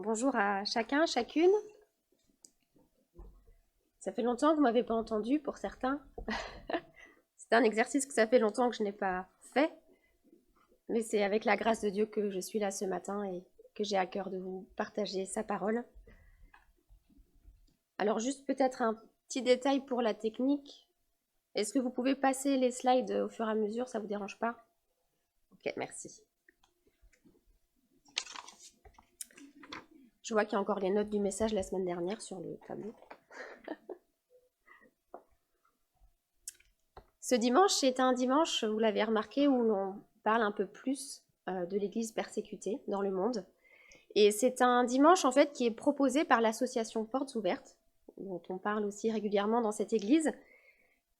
Bonjour à chacun, chacune. Ça fait longtemps que vous ne m'avez pas entendu pour certains. C'est un exercice que ça fait longtemps que je n'ai pas fait. Mais c'est avec la grâce de Dieu que je suis là ce matin et que j'ai à cœur de vous partager sa parole. Alors juste peut-être un petit détail pour la technique. Est-ce que vous pouvez passer les slides au fur et à mesure, ça ne vous dérange pas? Ok, merci. Je vois qu'il y a encore les notes du message la semaine dernière sur le tableau. Ce dimanche est un dimanche, vous l'avez remarqué, où l'on parle un peu plus de l'Église persécutée dans le monde. Et c'est un dimanche en fait qui est proposé par l'association Portes Ouvertes, dont on parle aussi régulièrement dans cette église.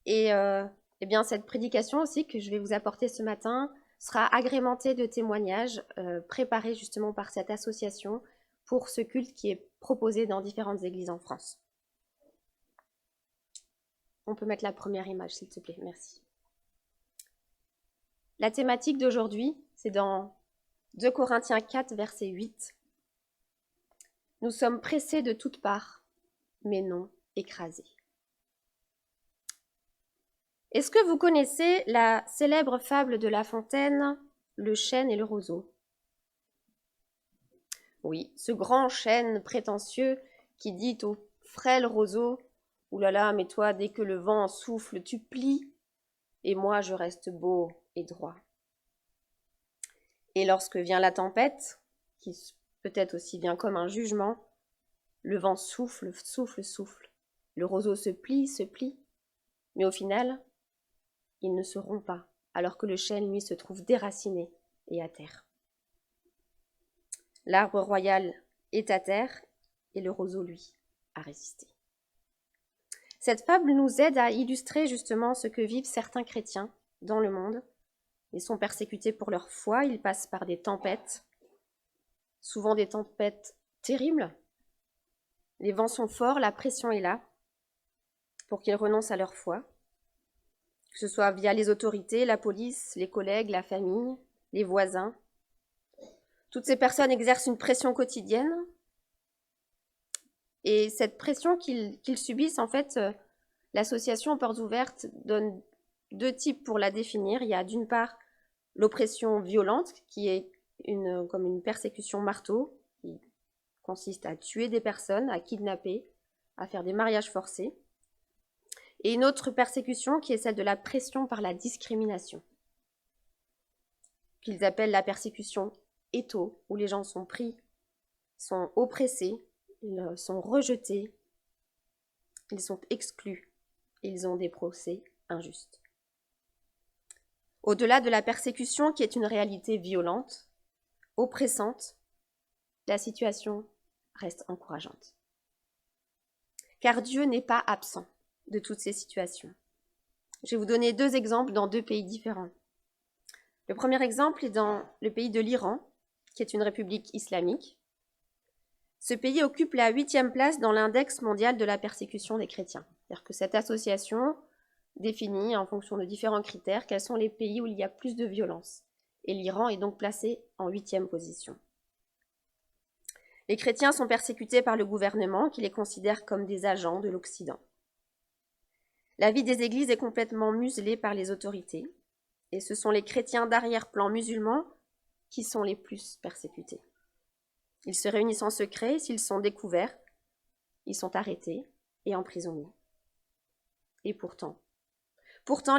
Et eh bien cette prédication aussi que je vais vous apporter ce matin sera agrémentée de témoignages préparés justement par cette association pour ce culte qui est proposé dans différentes églises en France. On peut mettre la première image, s'il te plaît, merci. La thématique d'aujourd'hui, c'est dans 2 Corinthiens 4, verset 8. Nous sommes pressés de toutes parts, mais non écrasés. Est-ce que vous connaissez la célèbre fable de La Fontaine, le chêne et le roseau? Oui, ce grand chêne prétentieux qui dit au frêle roseau « Oulala, mais toi, dès que le vent souffle, tu plies, et moi, je reste beau et droit. » Et lorsque vient la tempête, qui peut-être aussi vient comme un jugement, le vent souffle, souffle, souffle. Le roseau se plie, mais au final, il ne se rompt pas, alors que le chêne, lui, se trouve déraciné et à terre. L'arbre royal est à terre et le roseau, lui, a résisté. Cette fable nous aide à illustrer justement ce que vivent certains chrétiens dans le monde. Ils sont persécutés pour leur foi, ils passent par des tempêtes, souvent des tempêtes terribles. Les vents sont forts, la pression est là pour qu'ils renoncent à leur foi, que ce soit via les autorités, la police, les collègues, la famille, les voisins. Toutes ces personnes exercent une pression quotidienne et cette pression qu'ils subissent, en fait, l'association Portes Ouvertes donne 2 types pour la définir. Il y a d'une part l'oppression violente qui est comme une persécution marteau qui consiste à tuer des personnes, à kidnapper, à faire des mariages forcés. Et une autre persécution qui est celle de la pression par la discrimination, qu'ils appellent la persécution étau, où les gens sont pris, sont oppressés, ils sont rejetés, ils sont exclus, ils ont des procès injustes. Au-delà de la persécution qui est une réalité violente, oppressante, la situation reste encourageante. Car Dieu n'est pas absent de toutes ces situations. Je vais vous donner 2 exemples dans 2 pays différents. Le premier exemple est dans le pays de l'Iran, qui est une république islamique. Ce pays occupe la 8e place dans l'index mondial de la persécution des chrétiens. C'est-à-dire que cette association définit, en fonction de différents critères, quels sont les pays où il y a plus de violence. Et l'Iran est donc placé en 8e position. Les chrétiens sont persécutés par le gouvernement qui les considère comme des agents de l'Occident. La vie des églises est complètement muselée par les autorités et ce sont les chrétiens d'arrière-plan musulmans qui sont les plus persécutés. Ils se réunissent en secret, s'ils sont découverts, ils sont arrêtés et emprisonnés. Et pourtant,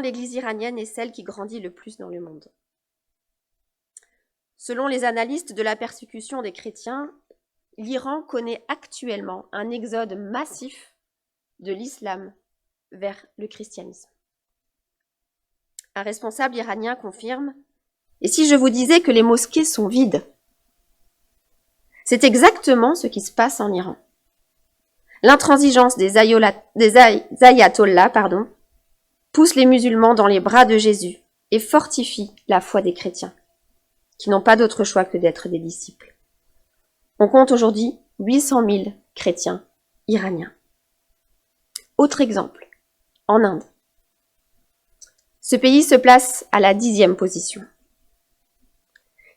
l'église iranienne est celle qui grandit le plus dans le monde. Selon les analystes de la persécution des chrétiens, l'Iran connaît actuellement un exode massif de l'islam vers le christianisme. Un responsable iranien confirme « Et si je vous disais que les mosquées sont vides ?» C'est exactement ce qui se passe en Iran. L'intransigeance des ayatollahs pousse les musulmans dans les bras de Jésus et fortifie la foi des chrétiens, qui n'ont pas d'autre choix que d'être des disciples. On compte aujourd'hui 800 000 chrétiens iraniens. Autre exemple, en Inde. Ce pays se place à la 10e position.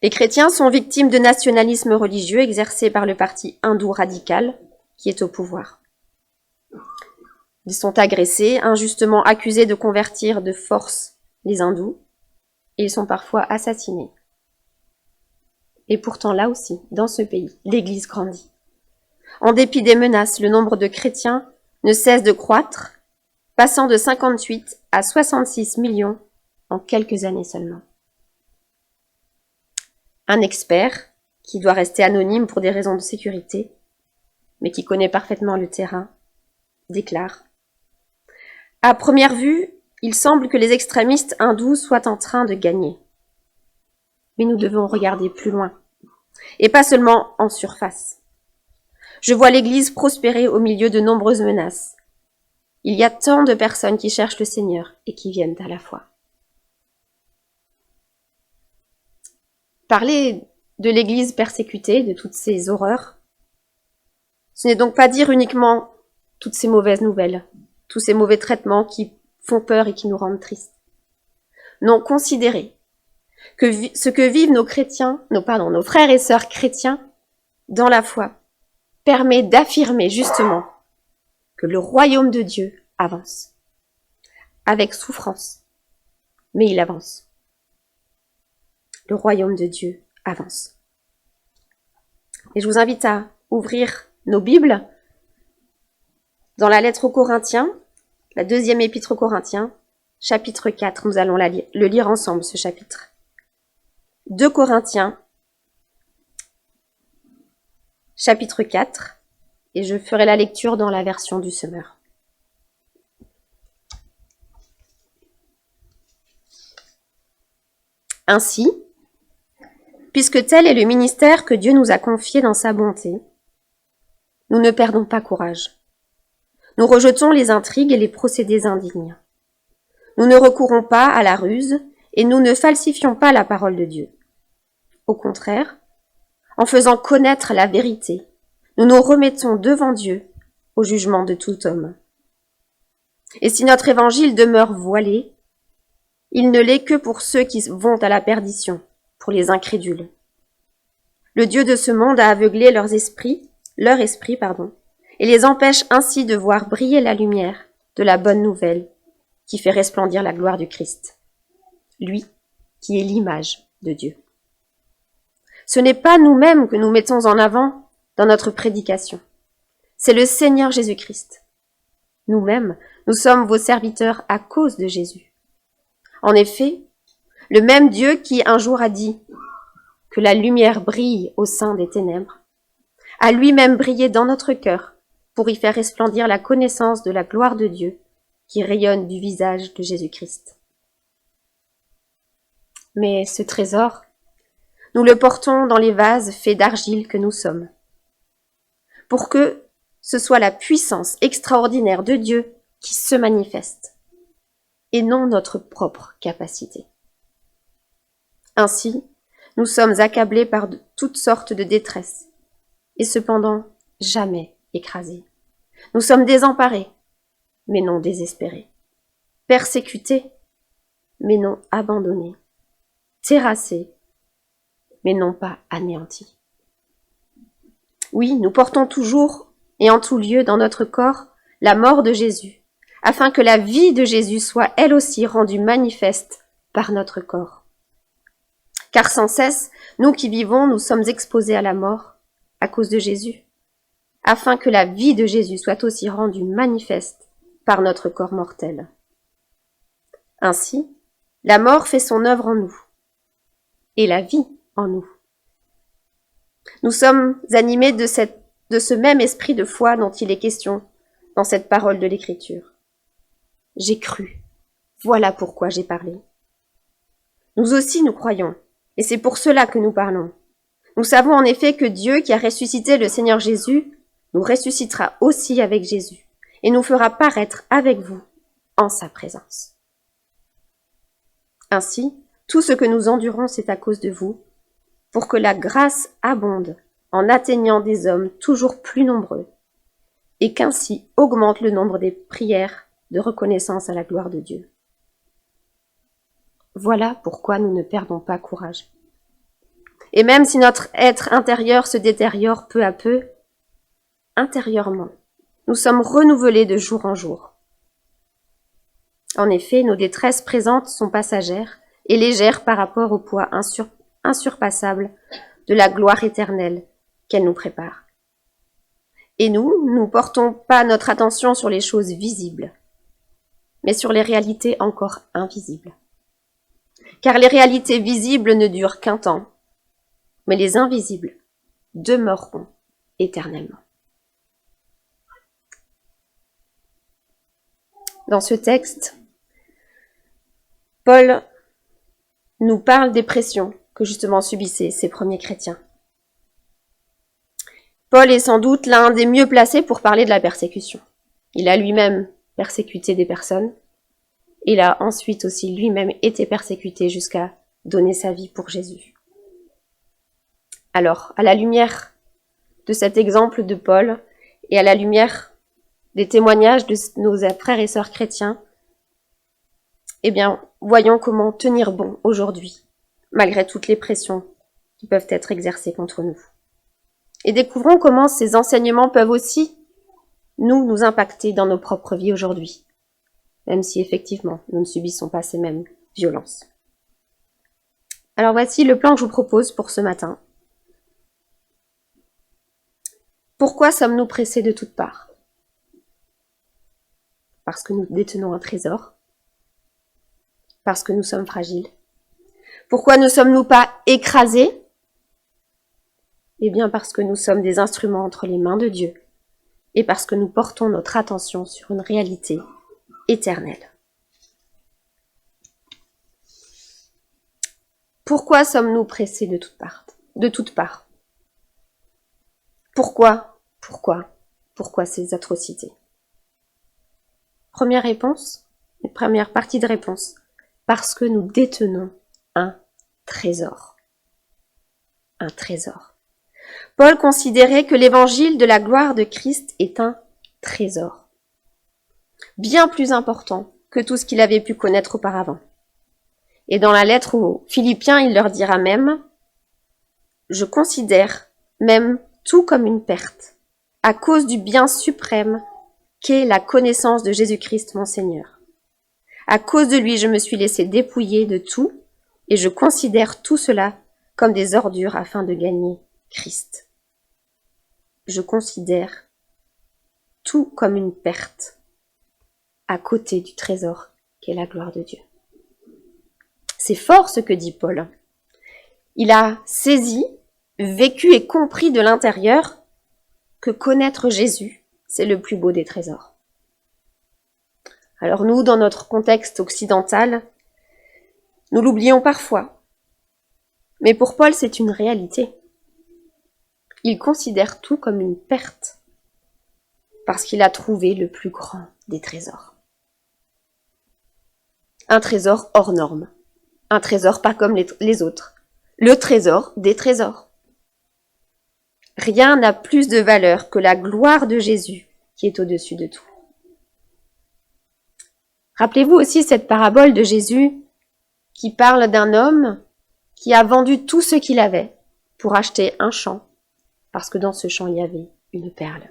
Les chrétiens sont victimes de nationalisme religieux exercé par le parti hindou radical qui est au pouvoir. Ils sont agressés, injustement accusés de convertir de force les hindous, et ils sont parfois assassinés. Et pourtant, là aussi, dans ce pays, l'Église grandit. En dépit des menaces, le nombre de chrétiens ne cesse de croître, passant de 58 à 66 millions en quelques années seulement. Un expert, qui doit rester anonyme pour des raisons de sécurité, mais qui connaît parfaitement le terrain, déclare : à première vue, il semble que les extrémistes hindous soient en train de gagner. Mais nous devons regarder plus loin, et pas seulement en surface. Je vois l'Église prospérer au milieu de nombreuses menaces. Il y a tant de personnes qui cherchent le Seigneur et qui viennent à la foi. Parler de l'Église persécutée, de toutes ces horreurs, ce n'est donc pas dire uniquement toutes ces mauvaises nouvelles, tous ces mauvais traitements qui font peur et qui nous rendent tristes. Non, considérer que ce que vivent nos frères et sœurs chrétiens dans la foi permet d'affirmer justement que le royaume de Dieu avance, avec souffrance, mais il avance. Le royaume de Dieu avance. Et je vous invite à ouvrir nos Bibles dans la lettre aux Corinthiens, la deuxième épître aux Corinthiens, chapitre 4. Nous allons le lire ensemble, ce chapitre. 2 Corinthiens, chapitre 4, et je ferai la lecture dans la version du Semeur. Ainsi, puisque tel est le ministère que Dieu nous a confié dans sa bonté, nous ne perdons pas courage. Nous rejetons les intrigues et les procédés indignes. Nous ne recourons pas à la ruse et nous ne falsifions pas la parole de Dieu. Au contraire, en faisant connaître la vérité, nous nous remettons devant Dieu au jugement de tout homme. Et si notre évangile demeure voilé, il ne l'est que pour ceux qui vont à la perdition, pour les incrédules. Le Dieu de ce monde a aveuglé leur esprit, et les empêche ainsi de voir briller la lumière de la bonne nouvelle qui fait resplendir la gloire du Christ, lui qui est l'image de Dieu. Ce n'est pas nous-mêmes que nous mettons en avant dans notre prédication, c'est le Seigneur Jésus-Christ. Nous-mêmes, nous sommes vos serviteurs à cause de Jésus. En effet, le même Dieu qui un jour a dit que la lumière brille au sein des ténèbres, a lui-même brillé dans notre cœur pour y faire resplendir la connaissance de la gloire de Dieu qui rayonne du visage de Jésus-Christ. Mais ce trésor, nous le portons dans les vases faits d'argile que nous sommes, pour que ce soit la puissance extraordinaire de Dieu qui se manifeste, et non notre propre capacité. Ainsi, nous sommes accablés par toutes sortes de détresse, et cependant jamais écrasés. Nous sommes désemparés, mais non désespérés, persécutés, mais non abandonnés, terrassés, mais non pas anéantis. Oui, nous portons toujours et en tout lieu dans notre corps la mort de Jésus, afin que la vie de Jésus soit elle aussi rendue manifeste par notre corps. Car sans cesse, nous qui vivons, nous sommes exposés à la mort à cause de Jésus, afin que la vie de Jésus soit aussi rendue manifeste par notre corps mortel. Ainsi, la mort fait son œuvre en nous, et la vie en nous. Nous sommes animés de ce même esprit de foi dont il est question dans cette parole de l'Écriture. J'ai cru, voilà pourquoi j'ai parlé. Nous aussi nous croyons, et c'est pour cela que nous parlons. Nous savons en effet que Dieu qui a ressuscité le Seigneur Jésus nous ressuscitera aussi avec Jésus et nous fera paraître avec vous en sa présence. Ainsi, tout ce que nous endurons, c'est à cause de vous, pour que la grâce abonde en atteignant des hommes toujours plus nombreux, et qu'ainsi augmente le nombre des prières de reconnaissance à la gloire de Dieu. Voilà pourquoi nous ne perdons pas courage. Et même si notre être intérieur se détériore peu à peu, intérieurement, nous sommes renouvelés de jour en jour. En effet, nos détresses présentes sont passagères et légères par rapport au poids insurpassable de la gloire éternelle qu'elle nous prépare. Et nous ne portons pas notre attention sur les choses visibles, mais sur les réalités encore invisibles. Car les réalités visibles ne durent qu'un temps, mais les invisibles demeureront éternellement. Dans ce texte, Paul nous parle des pressions que justement subissaient ces premiers chrétiens. Paul est sans doute l'un des mieux placés pour parler de la persécution. Il a lui-même persécuté des personnes. Il a ensuite aussi lui-même été persécuté jusqu'à donner sa vie pour Jésus. Alors, à la lumière de cet exemple de Paul et à la lumière des témoignages de nos frères et sœurs chrétiens, eh bien, voyons comment tenir bon aujourd'hui, malgré toutes les pressions qui peuvent être exercées contre nous. Et découvrons comment ces enseignements peuvent aussi nous impacter dans nos propres vies aujourd'hui, même si effectivement nous ne subissons pas ces mêmes violences. Alors voici le plan que je vous propose pour ce matin. Pourquoi sommes-nous pressés de toutes parts? Parce que nous détenons un trésor, parce que nous sommes fragiles. Pourquoi ne sommes-nous pas écrasés? Eh bien parce que nous sommes des instruments entre les mains de Dieu et parce que nous portons notre attention sur une réalité éternelle. Pourquoi sommes-nous pressés de toutes parts? Pourquoi ces atrocités? Première réponse, une première partie de réponse, parce que nous détenons un trésor. Un trésor. Paul considérait que l'évangile de la gloire de Christ est un trésor, bien plus important que tout ce qu'il avait pu connaître auparavant. Et dans la lettre aux Philippiens, il leur dira même « Je considère même tout comme une perte, à cause du bien suprême qu'est la connaissance de Jésus-Christ mon Seigneur. À cause de lui, je me suis laissé dépouiller de tout, et je considère tout cela comme des ordures afin de gagner Christ. Je considère tout comme une perte à côté du trésor qu'est la gloire de Dieu. » C'est fort ce que dit Paul. Il a saisi, vécu et compris de l'intérieur que connaître Jésus, c'est le plus beau des trésors. Alors nous, dans notre contexte occidental, nous l'oublions parfois. Mais pour Paul, c'est une réalité. Il considère tout comme une perte parce qu'il a trouvé le plus grand des trésors. Un trésor hors norme. Un trésor pas comme les autres. Le trésor des trésors. Rien n'a plus de valeur que la gloire de Jésus qui est au-dessus de tout. Rappelez-vous aussi cette parabole de Jésus qui parle d'un homme qui a vendu tout ce qu'il avait pour acheter un champ, parce que dans ce champ il y avait une perle.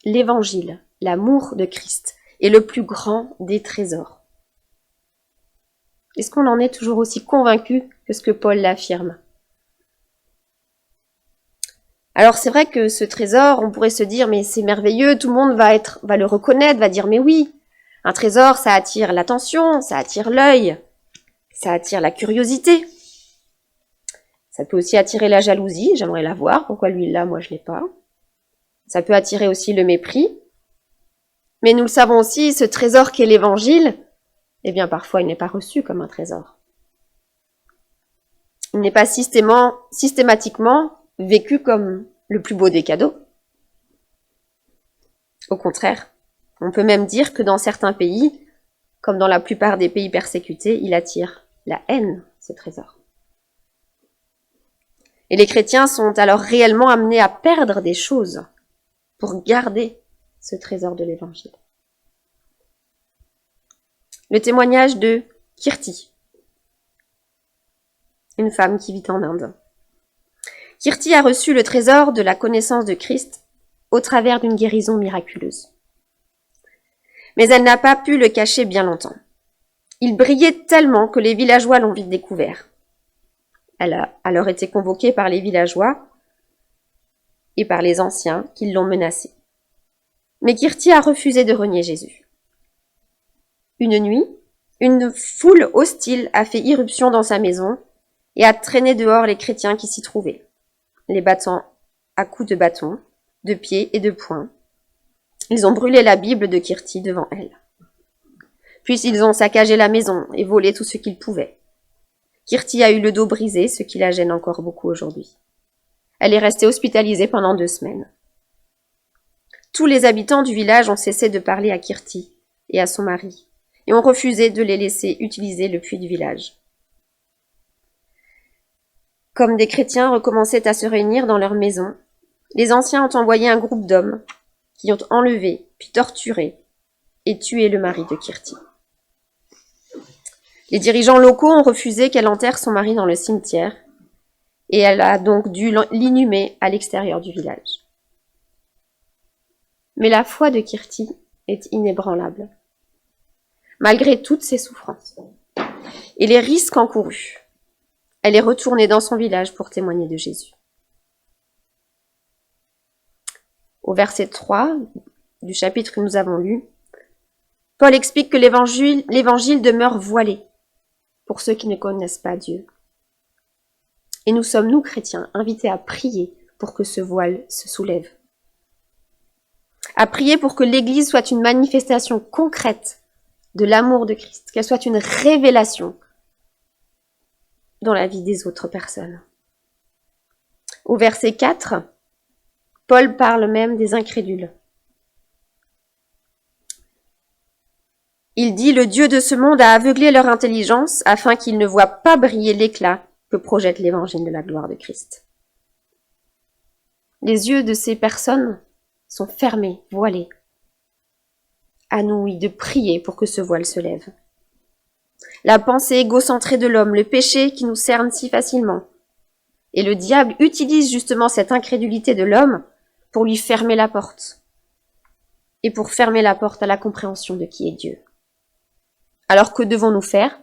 L'évangile, l'amour de Christ, est le plus grand des trésors. Est-ce qu'on en est toujours aussi convaincu que ce que Paul l'affirme? Alors c'est vrai que ce trésor, on pourrait se dire mais c'est merveilleux, tout le monde va le reconnaître, va dire mais oui, un trésor ça attire l'attention, ça attire l'œil, ça attire la curiosité. Ça peut aussi attirer la jalousie, j'aimerais la voir, pourquoi lui l'a, moi je l'ai pas. Ça peut attirer aussi le mépris. Mais nous le savons aussi, ce trésor qu'est l'évangile, eh bien parfois il n'est pas reçu comme un trésor. Il n'est pas systématiquement vécu comme le plus beau des cadeaux. Au contraire, on peut même dire que dans certains pays, comme dans la plupart des pays persécutés, il attire la haine, ce trésor. Et les chrétiens sont alors réellement amenés à perdre des choses pour garder ce trésor de l'évangile. Le témoignage de Kirti. une femme qui vit en Inde. Kirti a reçu le trésor de la connaissance de Christ au travers d'une guérison miraculeuse. Mais elle n'a pas pu le cacher bien longtemps. Il brillait tellement que les villageois l'ont vite découvert. Elle a alors été convoquée par les villageois et par les anciens qui l'ont menacée. Mais Kirti a refusé de renier Jésus. Une nuit, une foule hostile a fait irruption dans sa maison et a traîné dehors les chrétiens qui s'y trouvaient, les battant à coups de bâton, de pieds et de poings. Ils ont brûlé la Bible de Kirti devant elle. Puis ils ont saccagé la maison et volé tout ce qu'ils pouvaient. Kirti a eu le dos brisé, ce qui la gêne encore beaucoup aujourd'hui. Elle est restée hospitalisée pendant 2 semaines. Tous les habitants du village ont cessé de parler à Kirti et à son mari, et ont refusé de les laisser utiliser le puits du village. Comme des chrétiens recommençaient à se réunir dans leur maison, les anciens ont envoyé un groupe d'hommes qui ont enlevé, puis torturé et tué le mari de Kirti. Les dirigeants locaux ont refusé qu'elle enterre son mari dans le cimetière, et elle a donc dû l'inhumer à l'extérieur du village. Mais la foi de Kirti est inébranlable, malgré toutes ses souffrances et les risques encourus. Elle est retournée dans son village pour témoigner de Jésus. Au verset 3 du chapitre que nous avons lu, Paul explique que l'évangile demeure voilé pour ceux qui ne connaissent pas Dieu. Et nous sommes, nous chrétiens, invités à prier pour que ce voile se soulève. À prier pour que l'Église soit une manifestation concrète de l'amour de Christ, qu'elle soit une révélation dans la vie des autres personnes. Au verset 4, Paul parle même des incrédules. Il dit « Le Dieu de ce monde a aveuglé leur intelligence afin qu'ils ne voient pas briller l'éclat que projette l'évangile de la gloire de Christ. » Les yeux de ces personnes sont fermés, voilés. À nous, oui, de prier pour que ce voile se lève. La pensée égocentrée de l'homme, le péché qui nous cerne si facilement. Et le diable utilise justement cette incrédulité de l'homme pour lui fermer la porte. Et pour fermer la porte à la compréhension de qui est Dieu. Alors que devons-nous faire?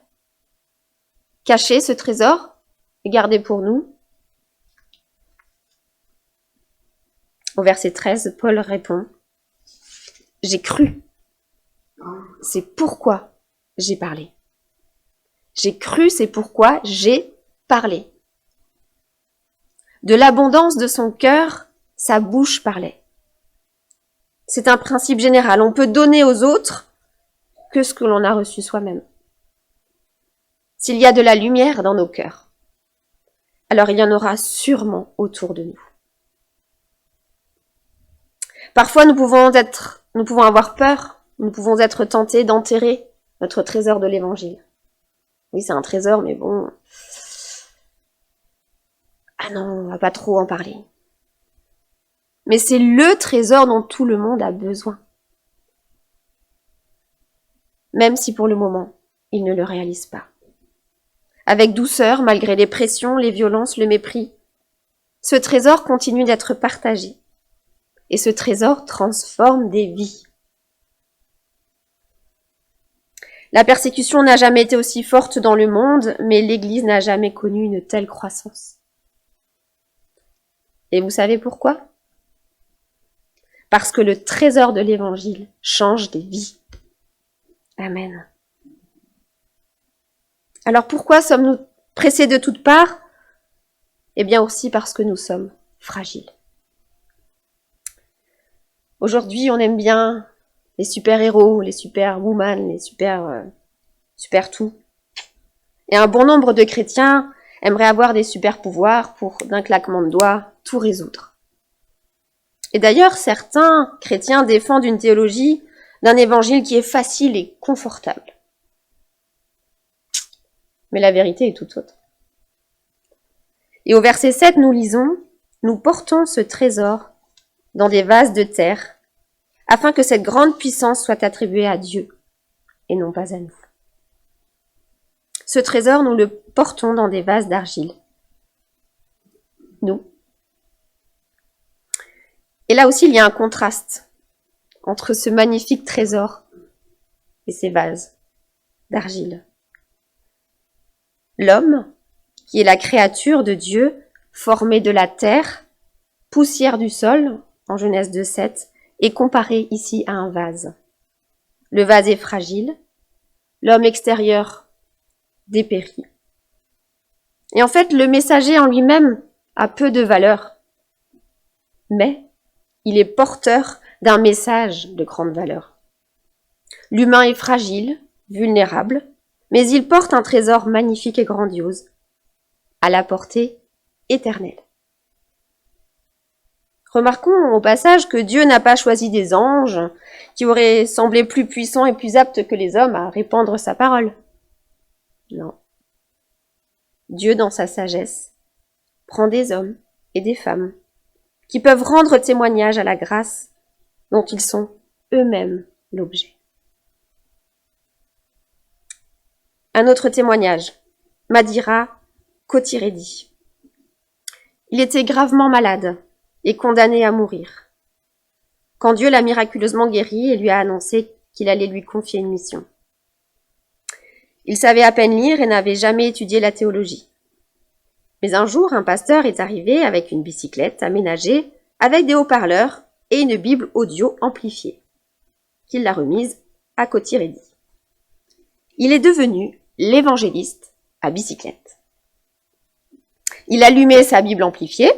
Cacher ce trésor et garder pour nous? Au verset 13, Paul répond « J'ai cru. C'est pourquoi j'ai parlé. J'ai cru, c'est pourquoi j'ai parlé. » De l'abondance de son cœur, sa bouche parlait. C'est un principe général. On peut donner aux autres que ce que l'on a reçu soi-même. S'il y a de la lumière dans nos cœurs, alors il y en aura sûrement autour de nous. Parfois, nous pouvons avoir peur, nous pouvons être tentés d'enterrer notre trésor de l'Évangile. Oui, c'est un trésor, mais bon... Ah non, on va pas trop en parler. Mais c'est le trésor dont tout le monde a besoin. Même si pour le moment, il ne le réalise pas. Avec douceur, malgré les pressions, les violences, le mépris, ce trésor continue d'être partagé. Et ce trésor transforme des vies. La persécution n'a jamais été aussi forte dans le monde, mais l'Église n'a jamais connu une telle croissance. Et vous savez pourquoi? Parce que le trésor de l'Évangile change des vies. Amen. Alors pourquoi sommes-nous pressés de toutes parts? Eh bien aussi parce que nous sommes fragiles. Aujourd'hui, on aime bien les super-héros, les super-woman, les super tout. Et un bon nombre de chrétiens aimeraient avoir des super-pouvoirs pour, d'un claquement de doigts, tout résoudre. Et d'ailleurs, certains chrétiens défendent une théologie d'un évangile qui est facile et confortable. Mais la vérité est tout autre. Et au verset 7, nous lisons « Nous portons ce trésor dans des vases de terre, afin que cette grande puissance soit attribuée à Dieu, et non pas à nous. » Ce trésor, nous le portons dans des vases d'argile. Nous. Et là aussi, il y a un contraste entre ce magnifique trésor et ces vases d'argile. L'homme, qui est la créature de Dieu, formée de la terre, poussière du sol, en Genèse 2:7, est comparé ici à un vase. Le vase est fragile, l'homme extérieur dépérit. Et en fait, le messager en lui-même a peu de valeur, mais il est porteur d'un message de grande valeur. L'humain est fragile, vulnérable, mais il porte un trésor magnifique et grandiose, à la portée éternelle. Remarquons au passage que Dieu n'a pas choisi des anges qui auraient semblé plus puissants et plus aptes que les hommes à répandre sa parole. Non. Dieu, dans sa sagesse, prend des hommes et des femmes qui peuvent rendre témoignage à la grâce dont ils sont eux-mêmes l'objet. Un autre témoignage, Madira Kotiredi. Il était gravement malade et condamné à mourir, quand Dieu l'a miraculeusement guéri et lui a annoncé qu'il allait lui confier une mission. Il savait à peine lire et n'avait jamais étudié la théologie. Mais un jour, un pasteur est arrivé avec une bicyclette aménagée, avec des haut-parleurs et une Bible audio amplifiée, qu'il l'a remise à Kotiredi. Il est devenu l'évangéliste à bicyclette. Il allumait sa Bible amplifiée,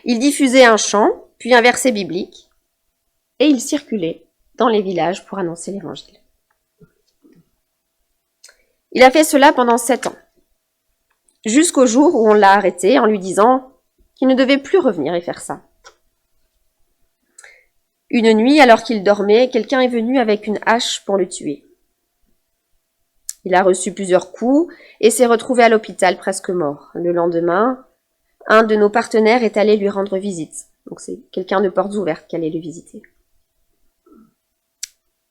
il diffusait un chant, puis un verset biblique, et il circulait dans les villages pour annoncer l'évangile. Il a fait cela pendant 7 ans, jusqu'au jour où on l'a arrêté en lui disant qu'il ne devait plus revenir et faire ça. Une nuit, alors qu'il dormait, quelqu'un est venu avec une hache pour le tuer. Il a reçu plusieurs coups et s'est retrouvé à l'hôpital presque mort. Le lendemain, un de nos partenaires est allé lui rendre visite. Donc c'est quelqu'un de portes ouvertes qui allait le visiter.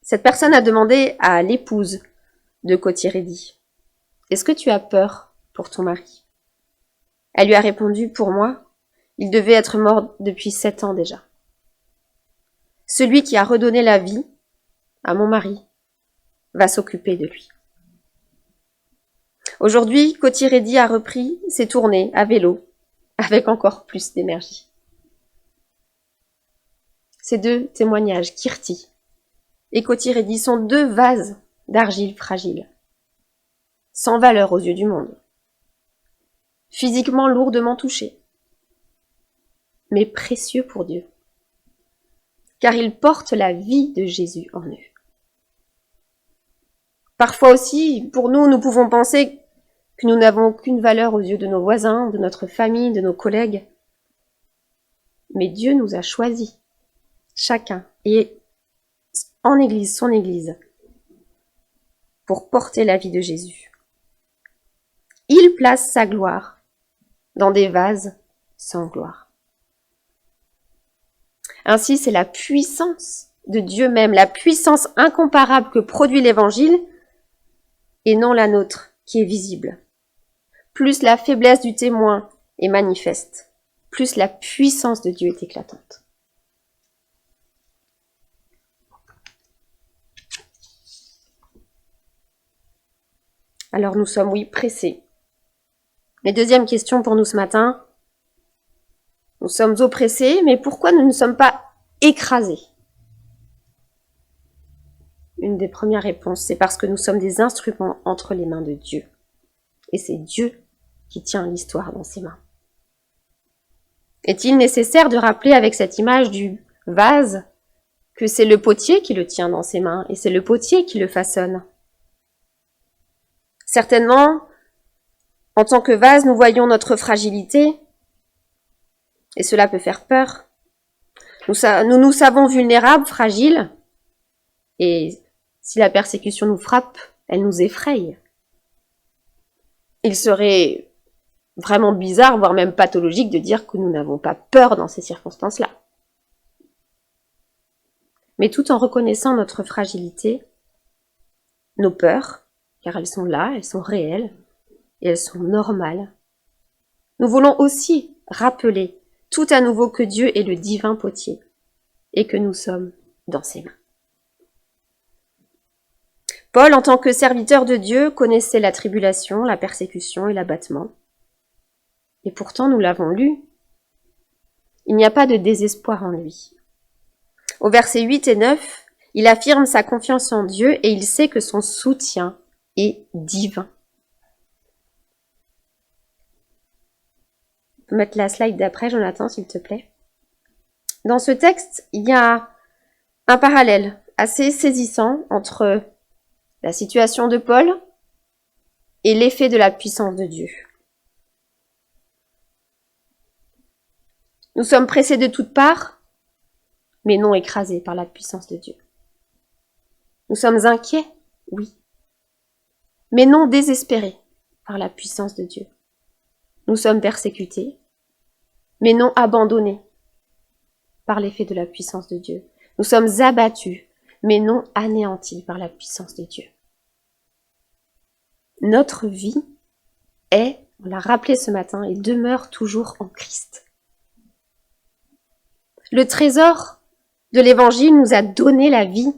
Cette personne a demandé à l'épouse de Kotiredi, « Est-ce que tu as peur pour ton mari ?» Elle lui a répondu, « Pour moi, il devait être mort depuis 7 ans déjà. Celui qui a redonné la vie à mon mari va s'occuper de lui. » Aujourd'hui, Kotiredi a repris ses tournées à vélo, avec encore plus d'énergie. Ces 2 témoignages, Kirti et Kotiredi, sont 2 vases d'argile fragile, sans valeur aux yeux du monde, physiquement lourdement touchés, mais précieux pour Dieu, car ils portent la vie de Jésus en eux. Parfois aussi, pour nous, nous pouvons penser que nous n'avons aucune valeur aux yeux de nos voisins, de notre famille, de nos collègues. Mais Dieu nous a choisis, chacun, et en Église, son Église, pour porter la vie de Jésus. Il place sa gloire dans des vases sans gloire. Ainsi, c'est la puissance de Dieu même, la puissance incomparable que produit l'Évangile, et non la nôtre, qui est visible. Plus la faiblesse du témoin est manifeste, plus la puissance de Dieu est éclatante. Alors nous sommes, oui, pressés. Mais deuxième question pour nous ce matin, nous sommes oppressés, mais pourquoi nous ne sommes pas écrasés ? Une des premières réponses, c'est parce que nous sommes des instruments entre les mains de Dieu. Et c'est Dieu qui tient l'histoire dans ses mains. Est-il nécessaire de rappeler avec cette image du vase que c'est le potier qui le tient dans ses mains et c'est le potier qui le façonne ? Certainement, en tant que vase, nous voyons notre fragilité et cela peut faire peur. Nous nous savons vulnérables, fragiles, et si la persécution nous frappe, elle nous effraie. Il serait vraiment bizarre, voire même pathologique, de dire que nous n'avons pas peur dans ces circonstances-là. Mais tout en reconnaissant notre fragilité, nos peurs car elles sont là, elles sont réelles, et elles sont normales. Nous voulons aussi rappeler tout à nouveau que Dieu est le divin potier, et que nous sommes dans ses mains. Paul, en tant que serviteur de Dieu, connaissait la tribulation, la persécution et l'abattement. Et pourtant, nous l'avons lu, il n'y a pas de désespoir en lui. Au verset 8 et 9, il affirme sa confiance en Dieu et il sait que son soutien est divin. On peut mettre la slide d'après, Jonathan, s'il te plaît. Dans ce texte, il y a un parallèle assez saisissant entre la situation de Paul et l'effet de la puissance de Dieu. Nous sommes pressés de toutes parts, mais non écrasés par la puissance de Dieu. Nous sommes inquiets, oui, mais non désespérés par la puissance de Dieu. Nous sommes persécutés, mais non abandonnés par l'effet de la puissance de Dieu. Nous sommes abattus, mais non anéantis par la puissance de Dieu. Notre vie est, on l'a rappelé ce matin, et demeure toujours en Christ. Le trésor de l'Évangile nous a donné la vie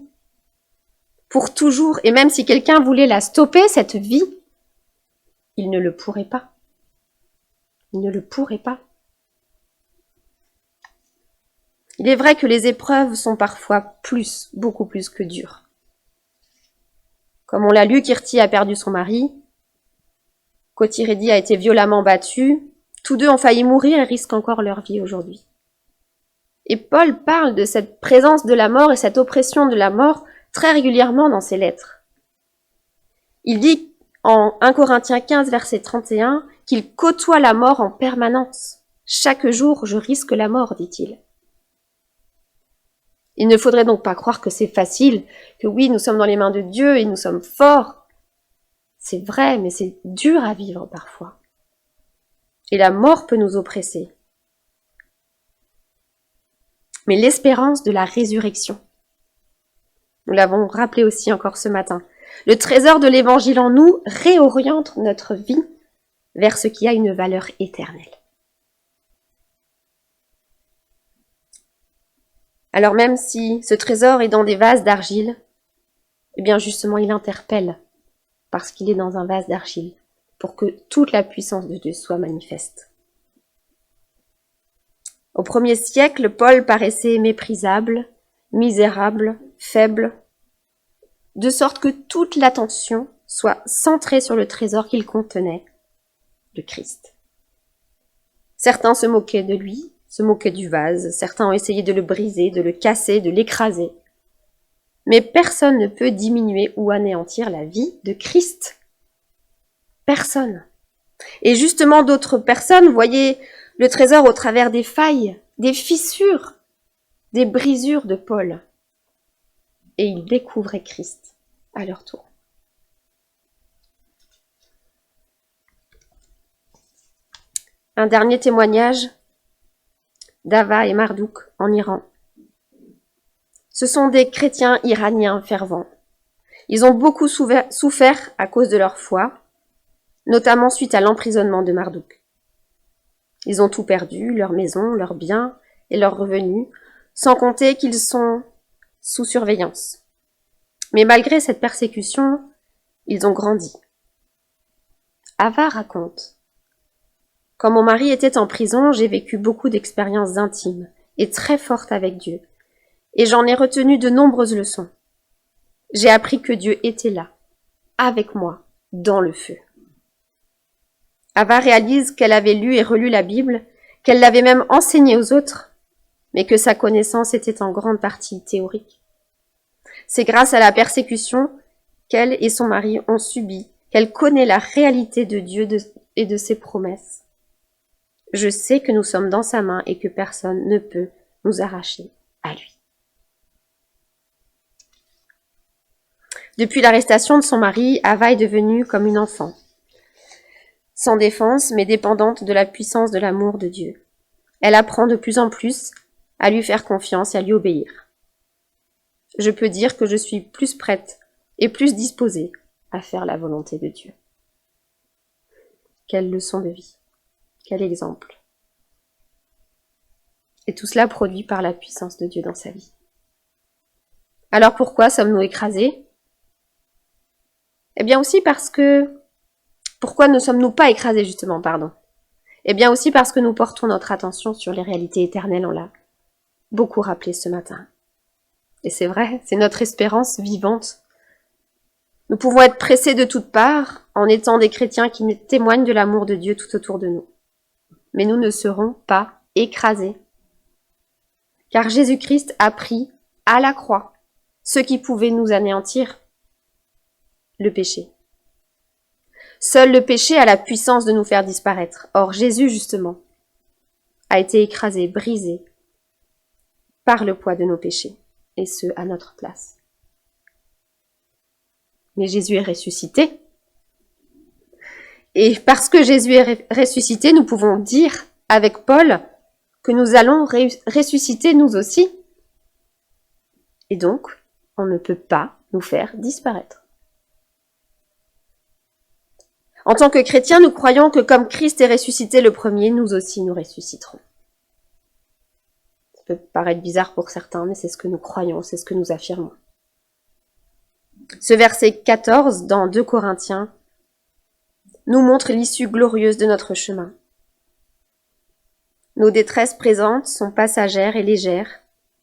pour toujours, et même si quelqu'un voulait la stopper, cette vie, il ne le pourrait pas. Il ne le pourrait pas. Il est vrai que les épreuves sont parfois beaucoup plus que dures. Comme on l'a lu, Kirti a perdu son mari, Kotiredi a été violemment battu, tous deux ont failli mourir et risquent encore leur vie aujourd'hui. Et Paul parle de cette présence de la mort et cette oppression de la mort très régulièrement dans ses lettres. Il dit en 1 Corinthiens 15, verset 31, qu'il côtoie la mort en permanence. Chaque jour, je risque la mort, dit-il. Il ne faudrait donc pas croire que c'est facile, que oui, nous sommes dans les mains de Dieu et nous sommes forts. C'est vrai, mais c'est dur à vivre parfois. Et la mort peut nous oppresser. Mais l'espérance de la résurrection, nous l'avons rappelé aussi encore ce matin, le trésor de l'Évangile en nous réoriente notre vie vers ce qui a une valeur éternelle. Alors même si ce trésor est dans des vases d'argile, eh bien justement il interpelle parce qu'il est dans un vase d'argile pour que toute la puissance de Dieu soit manifeste. Au 1er siècle, Paul paraissait méprisable, misérable, faible, de sorte que toute l'attention soit centrée sur le trésor qu'il contenait, le Christ. Certains se moquaient de lui, se moquaient du vase, certains ont essayé de le briser, de le casser, de l'écraser. Mais personne ne peut diminuer ou anéantir la vie de Christ. Personne. Et justement, d'autres personnes voyaient le trésor au travers des failles, des fissures, des brisures de Paul. Et ils découvraient Christ à leur tour. Un dernier témoignage d'Ava et Mardouk en Iran. Ce sont des chrétiens iraniens fervents. Ils ont beaucoup souffert à cause de leur foi, notamment suite à l'emprisonnement de Mardouk. Ils ont tout perdu, leur maison, leurs biens et leurs revenus, sans compter qu'ils sont sous surveillance. Mais malgré cette persécution, ils ont grandi. Ava raconte: quand mon mari était en prison, j'ai vécu beaucoup d'expériences intimes et très fortes avec Dieu, et j'en ai retenu de nombreuses leçons. J'ai appris que Dieu était là, avec moi, dans le feu. Ava réalise qu'elle avait lu et relu la Bible, qu'elle l'avait même enseignée aux autres, mais que sa connaissance était en grande partie théorique. C'est grâce à la persécution qu'elle et son mari ont subi qu'elle connaît la réalité de Dieu et de ses promesses. Je sais que nous sommes dans sa main et que personne ne peut nous arracher à lui. Depuis l'arrestation de son mari, Ava est devenue comme une enfant, sans défense mais dépendante de la puissance de l'amour de Dieu. Elle apprend de plus en plus à lui faire confiance et à lui obéir. Je peux dire que je suis plus prête et plus disposée à faire la volonté de Dieu. Quelle leçon de vie, quel exemple. Et tout cela produit par la puissance de Dieu dans sa vie. Alors pourquoi sommes-nous écrasés? Eh bien aussi parce que... Pourquoi ne sommes-nous pas écrasés justement, pardon? Eh bien aussi parce que nous portons notre attention sur les réalités éternelles, on l'a beaucoup rappelé ce matin. Et c'est vrai, c'est notre espérance vivante. Nous pouvons être pressés de toutes parts en étant des chrétiens qui témoignent de l'amour de Dieu tout autour de nous. Mais nous ne serons pas écrasés. Car Jésus-Christ a pris à la croix ce qui pouvait nous anéantir, le péché. Seul le péché a la puissance de nous faire disparaître. Or Jésus, justement, a été écrasé, brisé par le poids de nos péchés, et ce, à notre place. Mais Jésus est ressuscité. Et parce que Jésus est ressuscité, nous pouvons dire avec Paul que nous allons ressusciter nous aussi. Et donc, on ne peut pas nous faire disparaître. En tant que chrétiens, nous croyons que comme Christ est ressuscité le premier, nous aussi nous ressusciterons. Ça peut paraître bizarre pour certains, mais c'est ce que nous croyons, c'est ce que nous affirmons. Ce verset 14 dans 2 Corinthiens nous montre l'issue glorieuse de notre chemin. Nos détresses présentes sont passagères et légères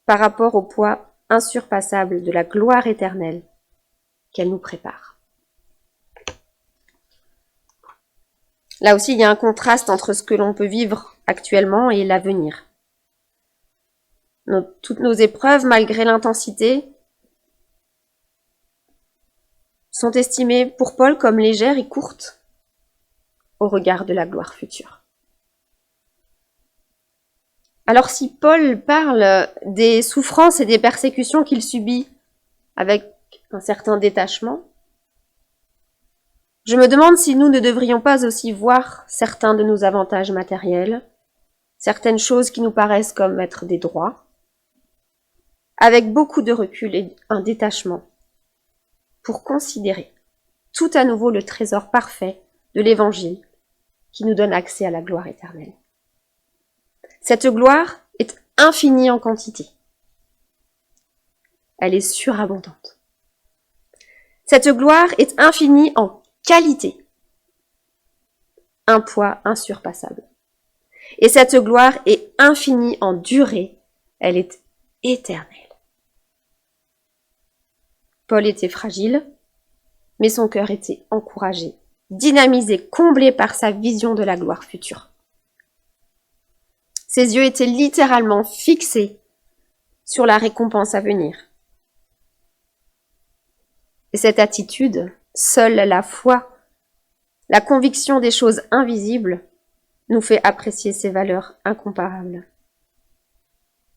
par rapport au poids insurpassable de la gloire éternelle qu'elle nous prépare. Là aussi, il y a un contraste entre ce que l'on peut vivre actuellement et l'avenir. Toutes nos épreuves, malgré l'intensité, sont estimées pour Paul comme légères et courtes au regard de la gloire future. Alors si Paul parle des souffrances et des persécutions qu'il subit avec un certain détachement, je me demande si nous ne devrions pas aussi voir certains de nos avantages matériels, certaines choses qui nous paraissent comme être des droits, avec beaucoup de recul et un détachement, pour considérer tout à nouveau le trésor parfait de l'Évangile qui nous donne accès à la gloire éternelle. Cette gloire est infinie en quantité. Elle est surabondante. Cette gloire est infinie en qualité. Un poids insurpassable. Et cette gloire est infinie en durée. Elle est éternelle. Paul était fragile, mais son cœur était encouragé, dynamisé, comblé par sa vision de la gloire future. Ses yeux étaient littéralement fixés sur la récompense à venir. Et cette attitude, seule la foi, la conviction des choses invisibles, nous fait apprécier ces valeurs incomparables.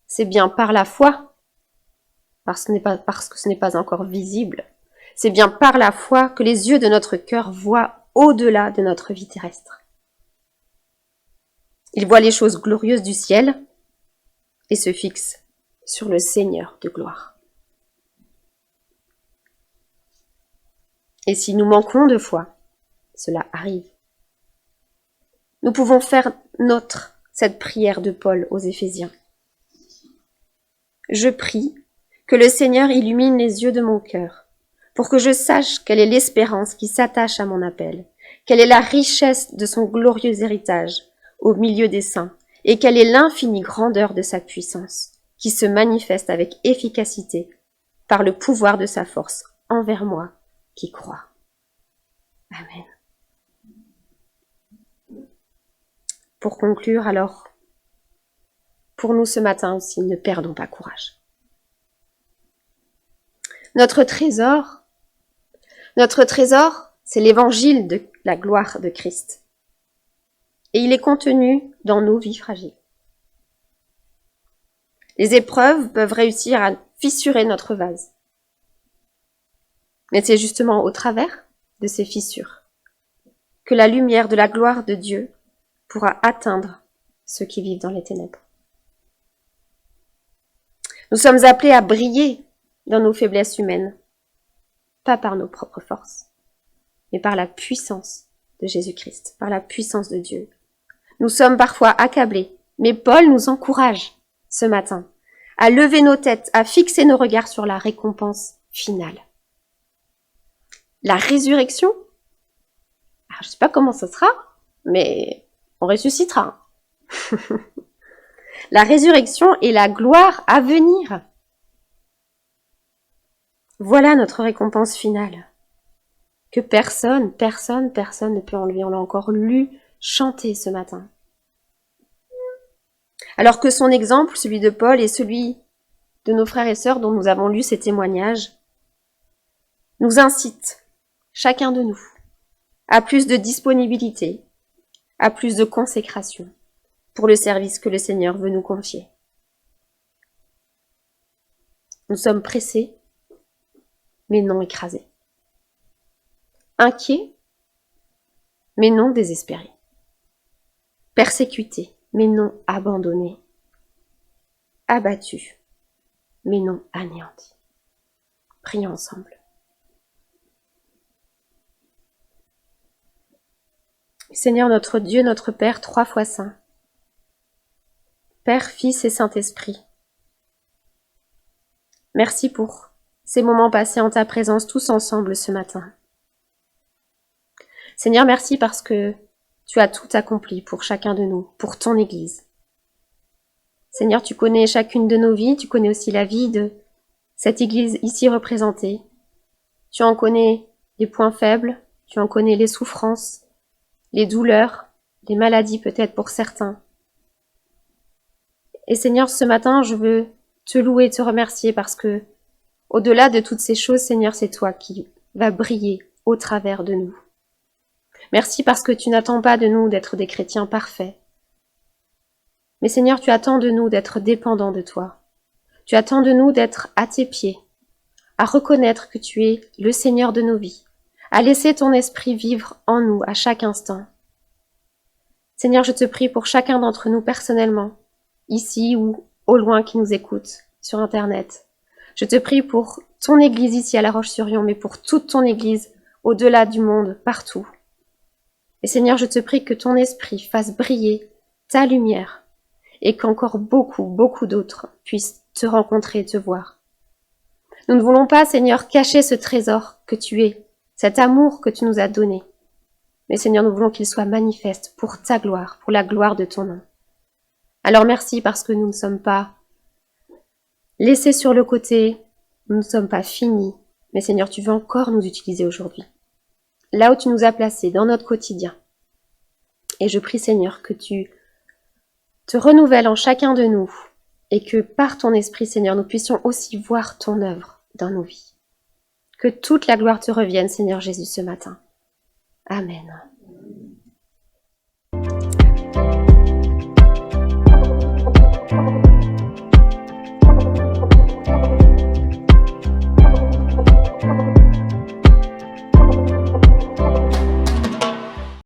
C'est bien par la foi, parce que ce n'est pas encore visible, c'est bien par la foi que les yeux de notre cœur voient au-delà de notre vie terrestre. Ils voient les choses glorieuses du ciel et se fixent sur le Seigneur de gloire. Et si nous manquons de foi, cela arrive. Nous pouvons faire nôtre cette prière de Paul aux Éphésiens. Je prie que le Seigneur illumine les yeux de mon cœur, pour que je sache quelle est l'espérance qui s'attache à mon appel, quelle est la richesse de son glorieux héritage au milieu des saints, et quelle est l'infinie grandeur de sa puissance, qui se manifeste avec efficacité par le pouvoir de sa force envers moi qui crois. Amen. Pour conclure alors, pour nous ce matin aussi, ne perdons pas courage. Notre trésor, c'est l'évangile de la gloire de Christ. Et il est contenu dans nos vies fragiles. Les épreuves peuvent réussir à fissurer notre vase. Mais c'est justement au travers de ces fissures que la lumière de la gloire de Dieu pourra atteindre ceux qui vivent dans les ténèbres. Nous sommes appelés à briller dans nos faiblesses humaines, pas par nos propres forces, mais par la puissance de Jésus-Christ, par la puissance de Dieu. Nous sommes parfois accablés, mais Paul nous encourage ce matin à lever nos têtes, à fixer nos regards sur la récompense finale. La résurrection, alors, je ne sais pas comment ce sera, mais on ressuscitera. La résurrection est la gloire à venir. Voilà notre récompense finale, que personne ne peut enlever. On l'a encore lu, chanté ce matin. Alors que son exemple, celui de Paul et celui de nos frères et sœurs dont nous avons lu ces témoignages, nous incite, chacun de nous, à plus de disponibilité, à plus de consécration pour le service que le Seigneur veut nous confier. Nous sommes pressés, mais non écrasés. Inquiets, mais non désespérés. Persécutés, mais non abandonnés. Abattus, mais non anéantis. Prions ensemble. Seigneur notre Dieu, notre Père, 3 fois saint, Père, Fils et Saint-Esprit, merci pour ces moments passés en ta présence tous ensemble ce matin. Seigneur, merci parce que tu as tout accompli pour chacun de nous, pour ton Église. Seigneur, tu connais chacune de nos vies, tu connais aussi la vie de cette Église ici représentée. Tu en connais les points faibles, tu en connais les souffrances, les douleurs, les maladies peut-être pour certains. Et Seigneur, ce matin, je veux te louer et te remercier parce que, au-delà de toutes ces choses, Seigneur, c'est toi qui vas briller au travers de nous. Merci parce que tu n'attends pas de nous d'être des chrétiens parfaits. Mais Seigneur, tu attends de nous d'être dépendants de toi. Tu attends de nous d'être à tes pieds, à reconnaître que tu es le Seigneur de nos vies, à laisser ton esprit vivre en nous à chaque instant. Seigneur, je te prie pour chacun d'entre nous personnellement, ici ou au loin qui nous écoute sur Internet. Je te prie pour ton Église ici à La Roche-sur-Yon, mais pour toute ton Église au-delà du monde, partout. Et Seigneur, je te prie que ton esprit fasse briller ta lumière et qu'encore beaucoup d'autres puissent te rencontrer et te voir. Nous ne voulons pas, Seigneur, cacher ce trésor que tu es, cet amour que tu nous as donné. Mais Seigneur, nous voulons qu'il soit manifeste pour ta gloire, pour la gloire de ton nom. Alors merci parce que nous ne sommes pas laissés sur le côté, nous ne sommes pas finis, mais Seigneur, tu veux encore nous utiliser aujourd'hui. Là où tu nous as placés, dans notre quotidien. Et je prie, Seigneur, que tu te renouvelles en chacun de nous et que par ton esprit, Seigneur, nous puissions aussi voir ton œuvre dans nos vies. Que toute la gloire te revienne, Seigneur Jésus, ce matin. Amen.